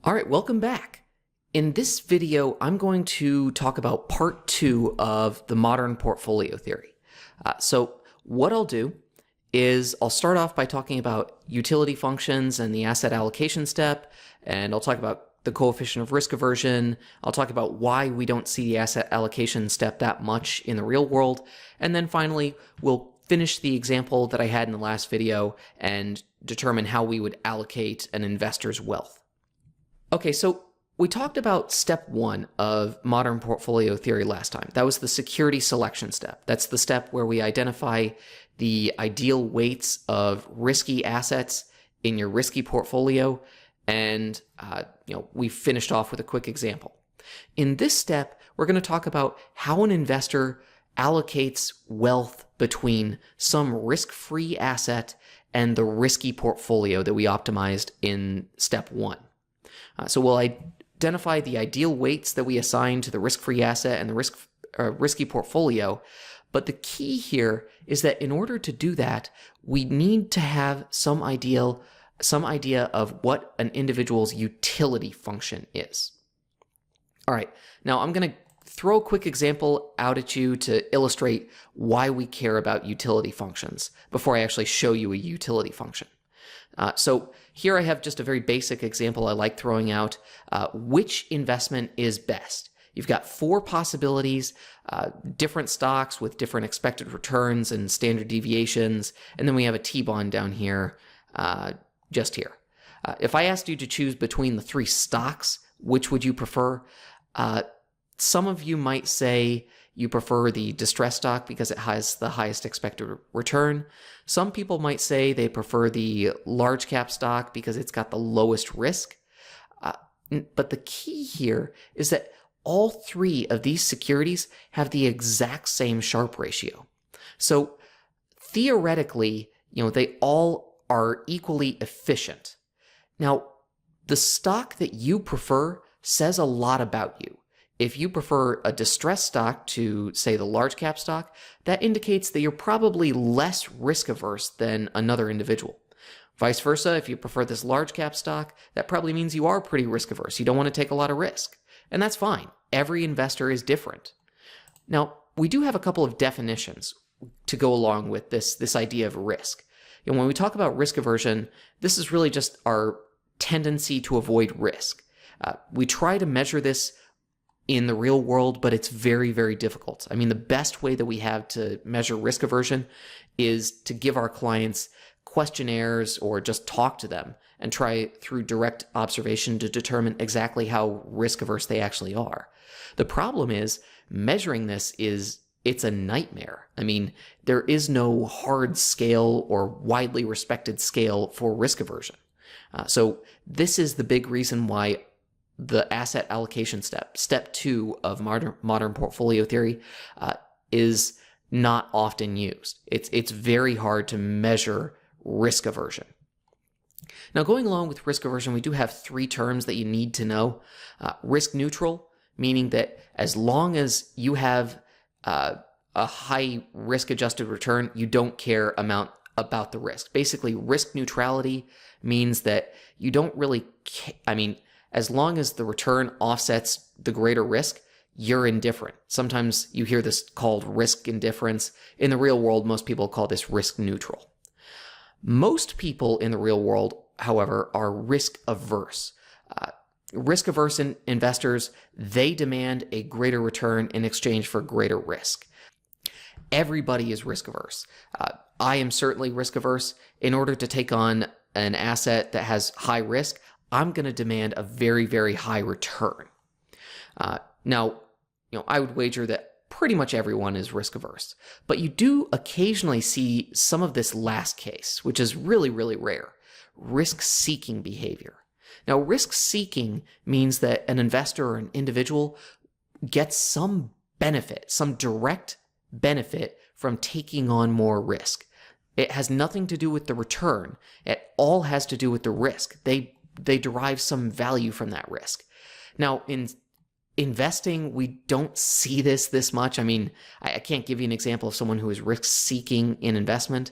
All right, welcome back. In this video, I'm going to talk about part 2 of the modern portfolio theory. So what I'll do is I'll start off by talking about utility functions and the asset allocation step, and I'll talk about the coefficient of risk aversion. I'll talk about why we don't see the asset allocation step that much in the real world, and then finally we'll finish the example that I had in the last video and determine how we would allocate an investor's wealth. Okay, so we talked about step 1 of modern portfolio theory last time. That was the security selection step. That's the step where we identify the ideal weights of risky assets in your risky portfolio, and we finished off with a quick example. In this step, we're going to talk about how an investor allocates wealth between some risk-free asset and the risky portfolio that we optimized in step 1. So we'll identify the ideal weights that we assign to the risk-free asset and the risky portfolio. But the key here is that in order to do that, we need to have some idea of what an individual's utility function is. All right, now I'm going to throw a quick example out at you to illustrate why we care about utility functions before I actually show you a utility function. So here I have just a very basic example I like throwing out. Which investment is best? You've got 4 possibilities, different stocks with different expected returns and standard deviations, and then we have a T-bond down here, just here. If I asked you to choose between the 3 stocks, which would you prefer? Some of you might say you prefer the distressed stock because it has the highest expected return. Some people might say they prefer the large cap stock because it's got the lowest risk. But the key here is that all 3 of these securities have the exact same Sharpe ratio. So theoretically, they all are equally efficient. Now, the stock that you prefer says a lot about you. If you prefer a distressed stock to, say, the large cap stock, that indicates that you're probably less risk averse than another individual. Vice versa, if you prefer this large cap stock, that probably means you are pretty risk averse. You don't want to take a lot of risk. And that's fine. Every investor is different. Now, we do have a couple of definitions to go along with this idea of risk. When we talk about risk aversion, this is really just our tendency to avoid risk. We try to measure this in the real world, but it's very, very difficult. I mean, the best way that we have to measure risk aversion is to give our clients questionnaires or just talk to them and try through direct observation to determine exactly how risk averse they actually are. The problem is measuring this it's a nightmare. I mean, there is no hard scale or widely respected scale for risk aversion. So this is the big reason why the asset allocation step 2 of modern portfolio theory, is not often used. It's very hard to measure risk aversion. Now, going along with risk aversion, we do have 3 terms that you need to know. Risk neutral, meaning that as long as you have a high risk-adjusted return, you don't care about the risk. Basically, risk neutrality means that you don't really as long as the return offsets the greater risk, you're indifferent. Sometimes you hear this called risk indifference. In the real world, most people call this risk neutral. Most people in the real world, however, are risk averse. Risk averse investors, they demand a greater return in exchange for greater risk. Everybody is risk averse. I am certainly risk averse. In order to take on an asset that has high risk, I'm going to demand a very, very high return. Now, I would wager that pretty much everyone is risk averse, but you do occasionally see some of this last case, which is really, really rare: risk-seeking behavior. Now, risk-seeking means that an investor or an individual gets some benefit, some direct benefit from taking on more risk. It has nothing to do with the return. It all has to do with the risk. They derive some value from that risk. Now, in investing, we don't see this much. I mean, I can't give you an example of someone who is risk-seeking in investment.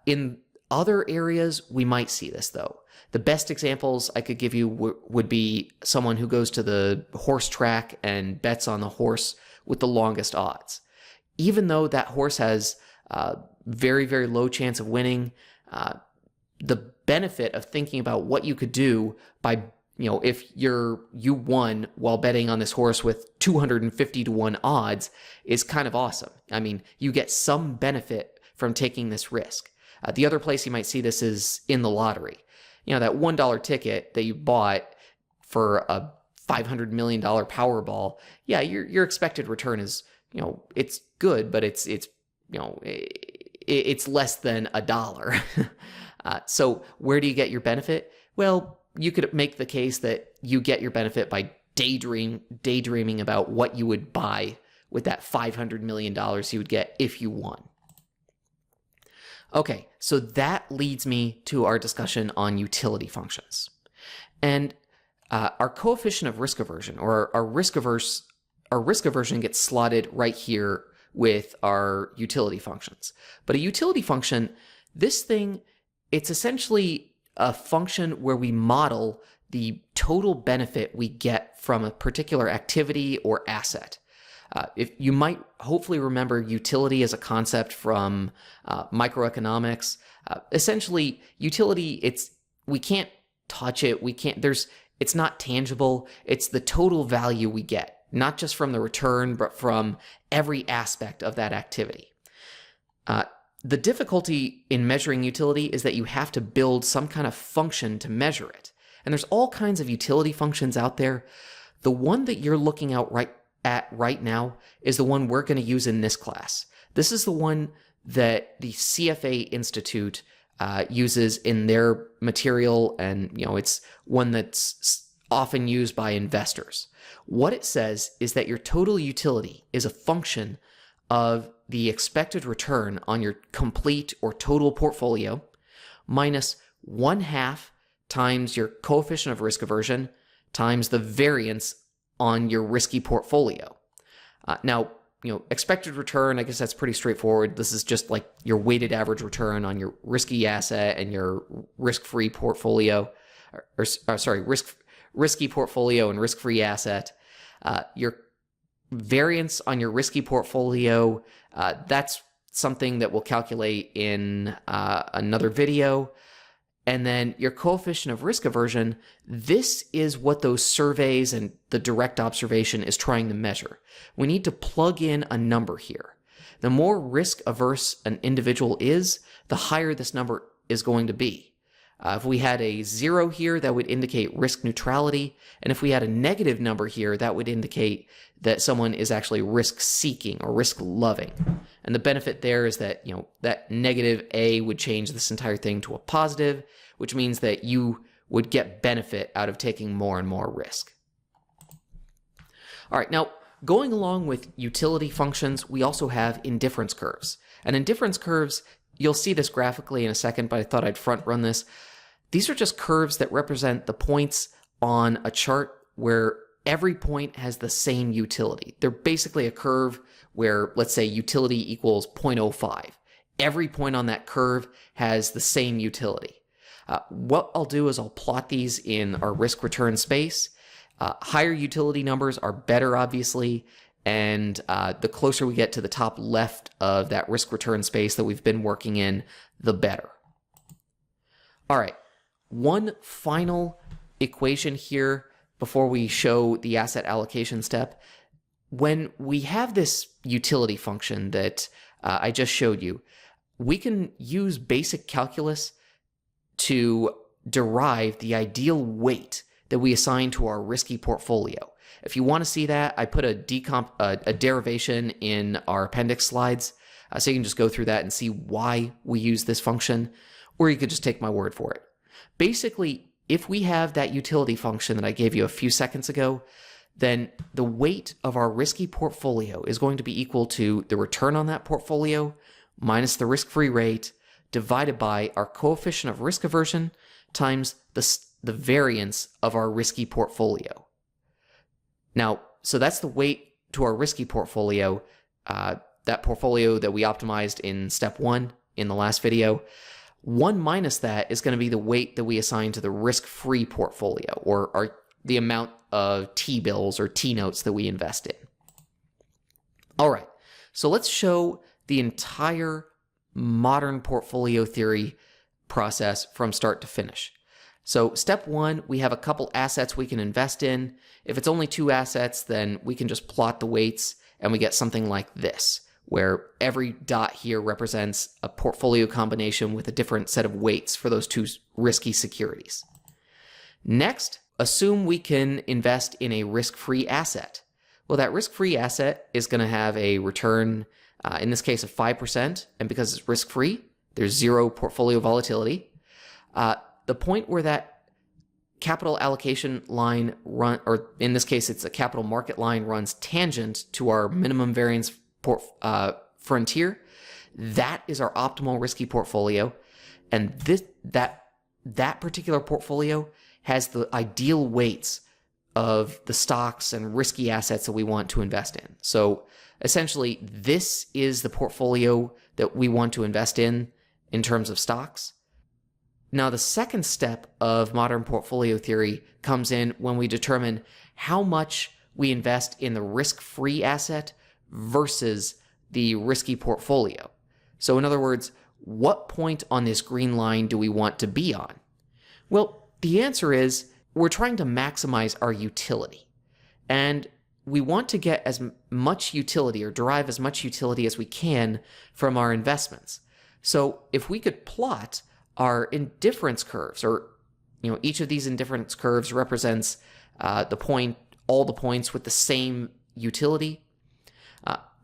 In Other areas, we might see this though. The best examples I could give you would be someone who goes to the horse track and bets on the horse with the longest odds. Even though that horse has very, very low chance of winning, the benefit of thinking about what you could do by, if you won while betting on this horse with 250 to 1 odds is kind of awesome. I mean, you get some benefit from taking this risk. The other place you might see this is in the lottery. That $1 ticket that you bought for a $500 million Powerball, yeah, your expected return is, it's good, but it's less than $1. So where do you get your benefit? Well, you could make the case that you get your benefit by daydreaming about what you would buy with that $500 million you would get if you won. Okay, so that leads me to our discussion on utility functions. And our coefficient of risk aversion, or our risk aversion gets slotted right here with our utility functions. But a utility function, this thing, it's essentially a function where we model the total benefit we get from a particular activity or asset. If you might hopefully remember utility as a concept from microeconomics. Essentially, utility, we can't touch it. It's not tangible. It's the total value we get, not just from the return, but from every aspect of that activity. The difficulty in measuring utility is that you have to build some kind of function to measure it. And there's all kinds of utility functions out there. The one that you're looking at right now is the one we're going to use in this class. This is the one that the CFA Institute uses in their material, and it's one that's often used by investors. What it says is that your total utility is a function of the expected return on your complete or total portfolio minus 1/2 times your coefficient of risk aversion times the variance on your risky portfolio. Now, expected return, I guess that's pretty straightforward. This is just like your weighted average return on your risky asset and your risk-free portfolio, risky portfolio and risk-free asset. Your variance on your risky portfolio, that's something that we'll calculate in another video. And then your coefficient of risk aversion, this is what those surveys and the direct observation is trying to measure. We need to plug in a number here. The more risk averse an individual is, the higher this number is going to be. If we had a 0 here, that would indicate risk neutrality. And if we had a negative number here, that would indicate that someone is actually risk seeking or risk loving. And the benefit there is that, that negative A would change this entire thing to a positive, which means that you would get benefit out of taking more and more risk. All right, now going along with utility functions, we also have indifference curves. And indifference curves, you'll see this graphically in a second, but I thought I'd front run this. These are just curves that represent the points on a chart where every point has the same utility. They're basically a curve where, let's say, utility equals 0.05. Every point on that curve has the same utility. What I'll do is I'll plot these in our risk return space. Higher utility numbers are better, obviously, and the closer we get to the top left of that risk return space that we've been working in, the better. All right, one final equation here before we show the asset allocation step. When we have this utility function that I just showed you, we can use basic calculus to derive the ideal weight that we assign to our risky portfolio. If you want to see that, I put a derivation in our appendix slides, so you can just go through that and see why we use this function, or you could just take my word for it. Basically, if we have that utility function that I gave you a few seconds ago, then the weight of our risky portfolio is going to be equal to the return on that portfolio minus the risk-free rate divided by our coefficient of risk aversion times the variance of our risky portfolio. Now, so that's the weight to our risky portfolio, that portfolio that we optimized in step 1 in the last video. 1 minus that is going to be the weight that we assign to the risk-free portfolio, or the amount of T-bills or T-notes that we invest in. All right, so let's show the entire modern portfolio theory process from start to finish. So step 1, we have a couple assets we can invest in. If it's only 2 assets, then we can just plot the weights and we get something like this, where every dot here represents a portfolio combination with a different set of weights for those 2 risky securities. Next, assume we can invest in a risk-free asset. Well, that risk-free asset is going to have a return, in this case, of 5%, and because it's risk-free, there's 0 portfolio volatility. The point where that capital allocation line or in this case, it's a capital market line, runs tangent to our minimum variance frontier, that is our optimal risky portfolio, and that particular portfolio has the ideal weights of the stocks and risky assets that we want to invest in. So essentially, this is the portfolio that we want to invest in terms of stocks. Now, the second step of modern portfolio theory comes in when we determine how much we invest in the risk-free asset versus the risky portfolio. So in other words, what point on this green line do we want to be on? Well, the answer is we're trying to maximize our utility. And we want to get as much utility or derive as much utility as we can from our investments. So if we could plot our indifference curves, or each of these indifference curves represents all the points with the same utility,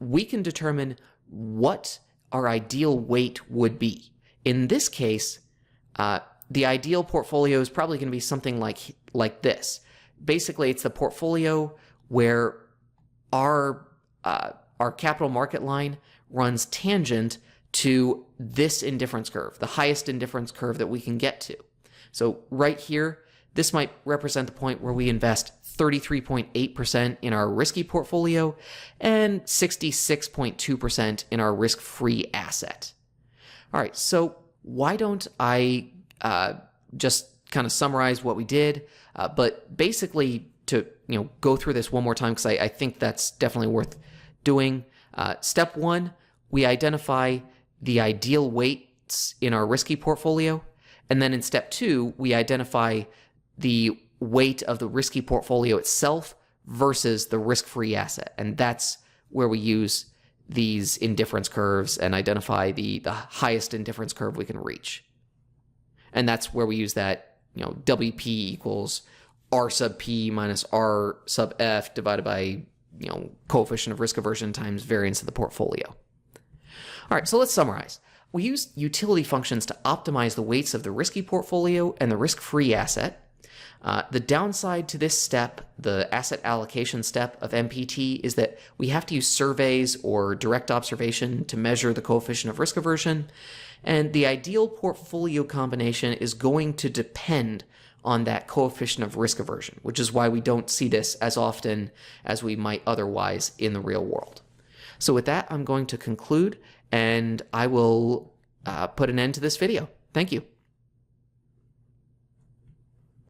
we can determine what our ideal weight would be. In this case, the ideal portfolio is probably going to be something like this. Basically, it's the portfolio where our capital market line runs tangent to this indifference curve, the highest indifference curve that we can get to. So right here, this might represent the point where we invest 33.8% in our risky portfolio and 66.2% in our risk-free asset. All right, so why don't I just kind of summarize what we did, but basically to go through this one more time, because I think that's definitely worth doing. Step 1, we identify the ideal weights in our risky portfolio, and then in step 2, we identify the weight of the risky portfolio itself versus the risk-free asset, and that's where we use these indifference curves and identify the highest indifference curve we can reach. And that's where we use that, WP equals R sub P minus R sub F divided by, coefficient of risk aversion times variance of the portfolio. All right, so let's summarize. We use utility functions to optimize the weights of the risky portfolio and the risk-free asset. The downside to this step, the asset allocation step of MPT, is that we have to use surveys or direct observation to measure the coefficient of risk aversion, and the ideal portfolio combination is going to depend on that coefficient of risk aversion, which is why we don't see this as often as we might otherwise in the real world. So with that, I'm going to conclude, and I will put an end to this video. Thank you.